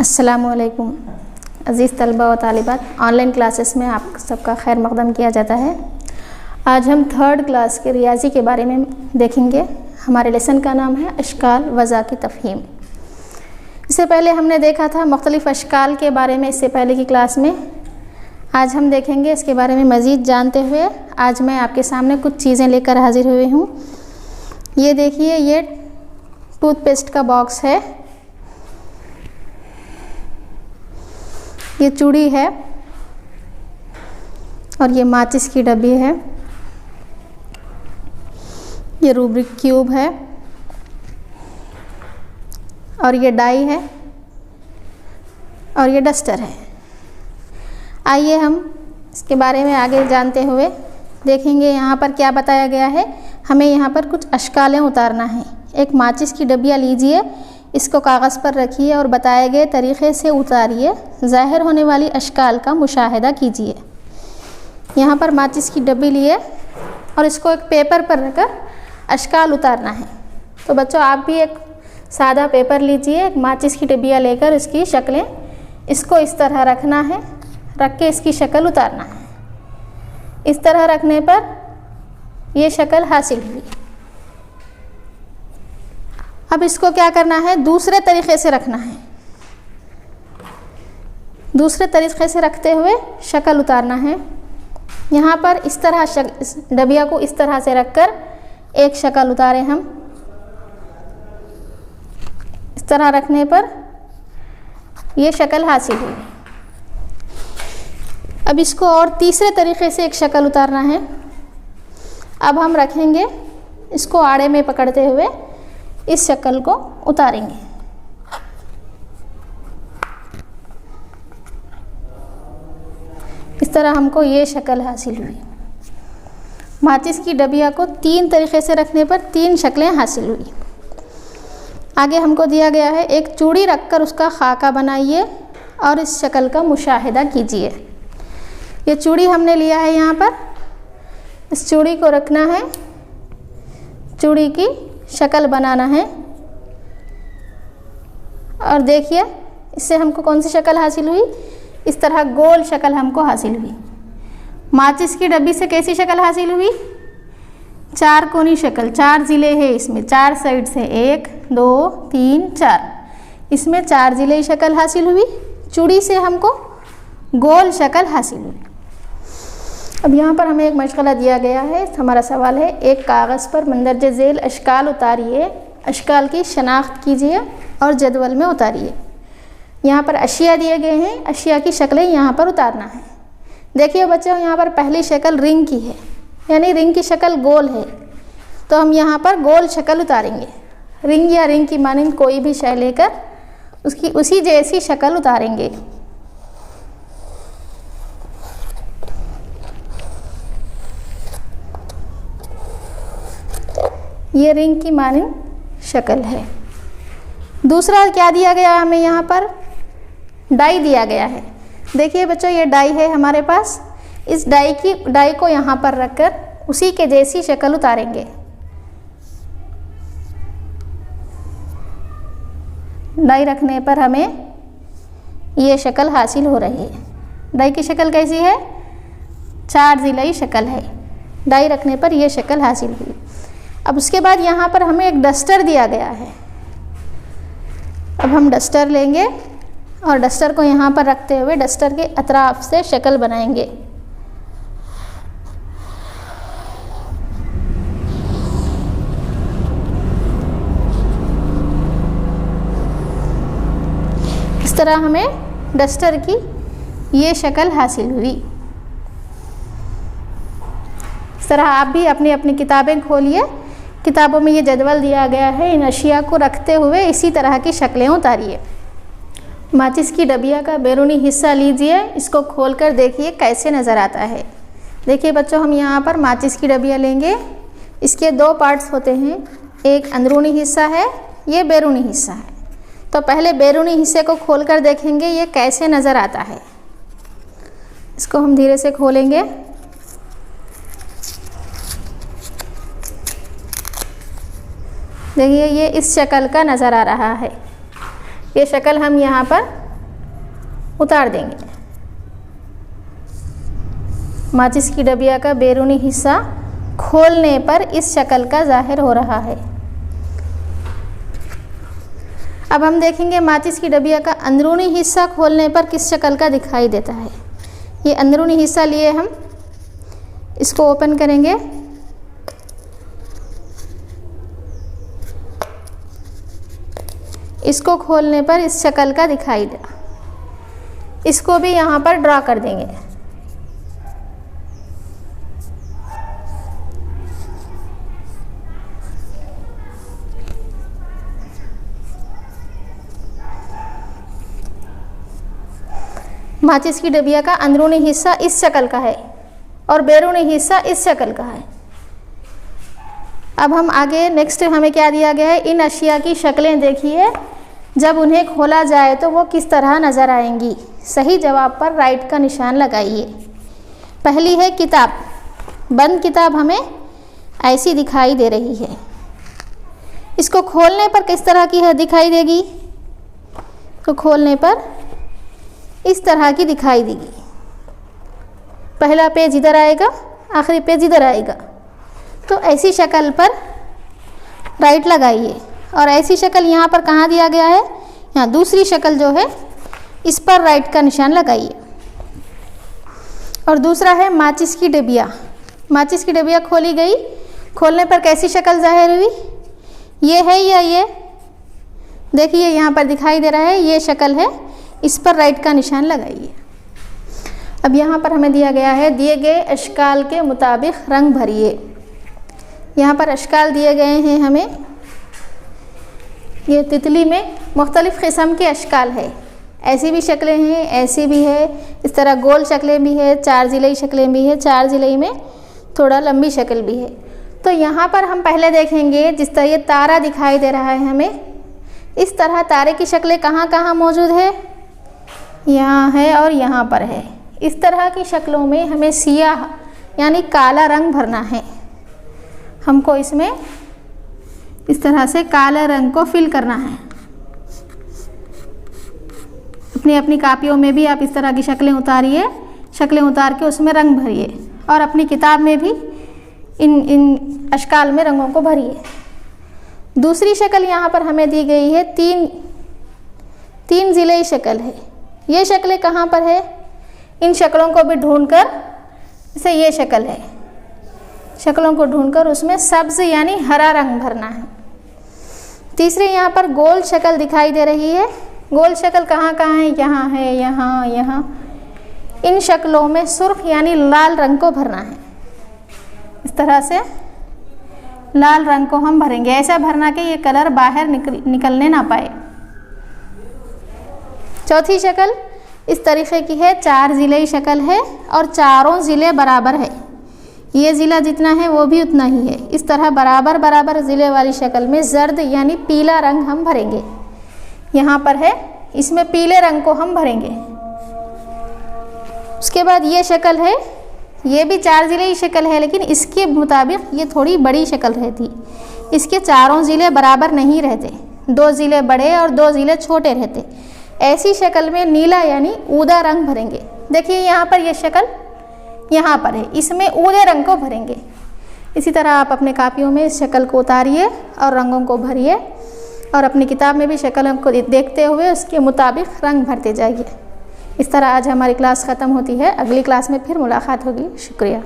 अस्सलामुअलैकुम अज़ीज़ तलबा व तालिबात, ऑनलाइन क्लासेस में आप सबका खैर मक़दम किया जाता है। आज हम थर्ड क्लास के रियाजी के बारे में देखेंगे। हमारे लेसन का नाम है अशकाल वज़ा की तफ़हीम। इससे पहले हमने देखा था मुख्तलिफ़ अशकाल के बारे में इससे पहले की क्लास में। आज हम देखेंगे इसके बारे में मज़ीद जानते हुए आज मैं आपके सामने कुछ चीज़ें लेकर हाज़िर हुई हूँ। ये देखिए, ये टूथपेस्ट का बॉक्स है, ये चूड़ी है और ये माचिस की डब्बी है, ये रूब्रिक क्यूब है और ये डाई है और ये डस्टर है। आइए हम इसके बारे में आगे जानते हुए देखेंगे यहाँ पर क्या बताया गया है। हमें यहाँ पर कुछ अशकालें उतारना है। एक माचिस की डब्बिया लीजिए, इसको कागज़ पर रखिए और बताए गए तरीक़े से उतारिए। ज़ाहिर होने वाली अशकाल का मुशाहिदा कीजिए। यहाँ पर माचिस की डब्बी लिए और इसको एक पेपर पर रखकर अशकाल उतारना है। तो बच्चों, आप भी एक सादा पेपर लीजिए, एक माचिस की डब्बिया लेकर इसकी शक्लें, इसको इस तरह रखना है, रख के इसकी शक्ल उतारना है। इस तरह रखने पर ये शक्ल हासिल हुई। अब इसको क्या करना है, दूसरे तरीक़े से रखना है। दूसरे तरीक़े से रखते हुए शक्ल उतारना है। यहाँ पर इस तरह इस डबिया को इस तरह से रखकर एक शक्ल उतारें हम। इस तरह रखने पर ये शक्ल हासिल हुई। अब इसको और तीसरे तरीक़े से एक शक्ल उतारना है। अब हम रखेंगे, इसको आड़े में पकड़ते हुए इस शक्ल को उतारेंगे। इस तरह हमको ये शक्ल हासिल हुई। माचिस की डबिया को तीन तरीक़े से रखने पर तीन शक्लें हासिल हुई। आगे हमको दिया गया है, एक चूड़ी रखकर उसका खाका बनाइए और इस शक्ल का मुशाहिदा कीजिए। ये चूड़ी हमने लिया है, यहाँ पर इस चूड़ी को रखना है, चूड़ी की शक्ल बनाना है और देखिए इससे हमको कौन सी शक्ल हासिल हुई। इस तरह गोल शक्ल हमको हासिल हुई। माचिस की डब्बी से कैसी शक्ल हासिल हुई, चार कोनी शक्ल, चार ज़िले हैं इसमें, चार साइड से, 1 2 3 4, इसमें चार ज़िले शक्ल हासिल हुई। चूड़ी से हमको गोल शक्ल हासिल हुई। अब यहाँ पर हमें एक मशगला दिया गया है। हमारा सवाल है, एक कागज़ पर मंदरजे झेल अशकाल उतारिए, अशकाल की शनाख्त कीजिए और जदवल में उतारिए। यहाँ पर अशिया दिए गए हैं, अशिया की शक्लें यहाँ पर उतारना है। देखिए बच्चों, यहाँ पर पहली शक्ल रिंग की है, यानी रिंग की शक्ल गोल है, तो हम यहाँ पर गोल शक्ल उतारेंगे। रिंग या रिंग की मानिंद कोई भी शय लेकर उसकी उसी जैसी शक्ल उतारेंगे। ये रिंग की मानिंद शक्ल है। दूसरा क्या दिया गया है हमें, यहाँ पर डाई दिया गया है। देखिए बच्चों, ये डाई है हमारे पास। इस डाई को यहाँ पर रखकर उसी के जैसी शक्ल उतारेंगे। डाई रखने पर हमें ये शक्ल हासिल हो रही है। डाई की शक्ल कैसी है, चार ज़िलाई शक्ल है। डाई रखने पर यह शक्ल हासिल हुई। अब उसके बाद यहाँ पर हमें एक डस्टर दिया गया है। अब हम डस्टर लेंगे और डस्टर को यहाँ पर रखते हुए डस्टर के अतराफ से शक्ल बनाएंगे। इस तरह हमें डस्टर की ये शक्ल हासिल हुई। इस तरह आप भी अपनी अपनी किताबें खोलिए, किताबों में ये जदवल दिया गया है। इन अशिया को रखते हुए इसी तरह की शक्लें उतारिए। माचिस की डबिया का बैरूनी हिस्सा लीजिए, इसको खोलकर देखिए कैसे नज़र आता है। देखिए बच्चों, हम यहाँ पर माचिस की डबिया लेंगे। इसके दो पार्ट्स होते हैं, एक अंदरूनी हिस्सा है, ये बैरूनी हिस्सा है। तो पहले बैरूनी हिस्से को खोलकर देखेंगे ये कैसे नज़र आता है। इसको हम धीरे से खोलेंगे। देखिए ये इस शक्ल का नज़र आ रहा है। ये शक्ल हम यहाँ पर उतार देंगे। माचिस की डबिया का बैरूनी हिस्सा खोलने पर इस शक्ल का जाहिर हो रहा है। अब हम देखेंगे माचिस की डबिया का अंदरूनी हिस्सा खोलने पर किस शक्ल का दिखाई देता है। ये अंदरूनी हिस्सा लिए हम इसको ओपन करेंगे। इसको खोलने पर इस शक्ल का दिखाई दे। इसको भी यहाँ पर ड्रा कर देंगे। माचिस की डबिया का अंदरूनी हिस्सा इस शक्ल का है और बैरूनी हिस्सा इस शक्ल का है। अब हम आगे नेक्स्ट हमें क्या दिया गया है, इन अशिया की शक्लें देखिए, जब उन्हें खोला जाए तो वो किस तरह नज़र आएंगी। सही जवाब पर राइट का निशान लगाइए। पहली है किताब। बंद किताब हमें ऐसी दिखाई दे रही है। इसको खोलने पर किस तरह की है दिखाई देगी, तो खोलने पर इस तरह की दिखाई देगी। पहला पेज इधर आएगा, आखिरी पेज इधर आएगा, तो ऐसी शक्ल पर राइट लगाइए। और ऐसी शक्ल यहाँ पर कहाँ दिया गया है, यहाँ दूसरी शक्ल जो है इस पर राइट का निशान लगाइए। और दूसरा है माचिस की डबिया। माचिस की डबिया खोली गई, खोलने पर कैसी शक्ल जाहिर हुई, ये है या ये, देखिए यहाँ पर दिखाई दे रहा है, ये शक्ल है, इस पर राइट का निशान लगाइए। अब यहाँ पर हमें दिया गया है, दिए गए अशकाल के मुताबिक रंग भरिए। यहाँ पर अशकाल दिए गए हैं हमें। ये तितली में मुख्तलिफ़ किस्म के अशकाल है, ऐसी भी शक्लें हैं, ऐसी भी है, इस तरह गोल शक्लें भी है, चार ज़िलई शक्लें भी है, चार ज़िलई में थोड़ा लंबी शक्ल भी है। तो यहाँ पर हम पहले देखेंगे, जिस तरह ये तारा दिखाई दे रहा है हमें, इस तरह तारे की शक्लें कहाँ कहाँ मौजूद है, यहाँ है और यहाँ पर है। इस तरह की शक्लों में हमें सियाह यानी काला रंग भरना है। हमको इसमें इस तरह से काले रंग को फिल करना है। अपनी अपनी कापियों में भी आप इस तरह की शक्लें उतारिए, शक्लें उतार के उसमें रंग भरिए और अपनी किताब में भी इन अशकाल में रंगों को भरिए। दूसरी शक्ल यहाँ पर हमें दी गई है, तीन ज़िलई शक्ल है। ये शक्लें कहाँ पर है, इन शक्लों को भी ढूंढकर, जैसे ये शक्ल है, शक्लों को ढूंढकर उसमें सब्ज़ यानी हरा रंग भरना है। तीसरी यहाँ पर गोल शक्ल दिखाई दे रही है। गोल शक्ल कहाँ कहाँ है, यहाँ है, यहाँ, यहाँ। इन शक्लों में सुर्ख यानी लाल रंग को भरना है। इस तरह से लाल रंग को हम भरेंगे, ऐसा भरना कि ये कलर बाहर निकलने ना पाए। चौथी शक्ल इस तरीके की है, चार ज़िलई शक्ल है और चारों ज़िले बराबर है। ये ज़िला जितना है वो भी उतना ही है। इस तरह बराबर बराबर ज़िले वाली शक्ल में जर्द यानी पीला रंग हम भरेंगे। यहाँ पर है, इसमें पीले रंग को हम भरेंगे। उसके बाद ये शक्ल है, ये भी चार ज़िले शक्ल है, लेकिन इसके मुताबिक ये थोड़ी बड़ी शक्ल रहती। इसके चारों ज़िले बराबर नहीं रहते, 2 ज़िले बड़े और 2 ज़िले छोटे रहते। ऐसी शक्ल में नीला यानी ऊदा रंग भरेंगे। देखिए यहाँ पर ये शक्ल यहाँ पर है, इसमें ऊदे रंग को भरेंगे। इसी तरह आप अपने कापियों में इस शक्ल को उतारिए और रंगों को भरिए और अपनी किताब में भी शक्लों को देखते हुए उसके मुताबिक रंग भरते जाइए। इस तरह आज हमारी क्लास ख़त्म होती है। अगली क्लास में फिर मुलाकात होगी। शुक्रिया।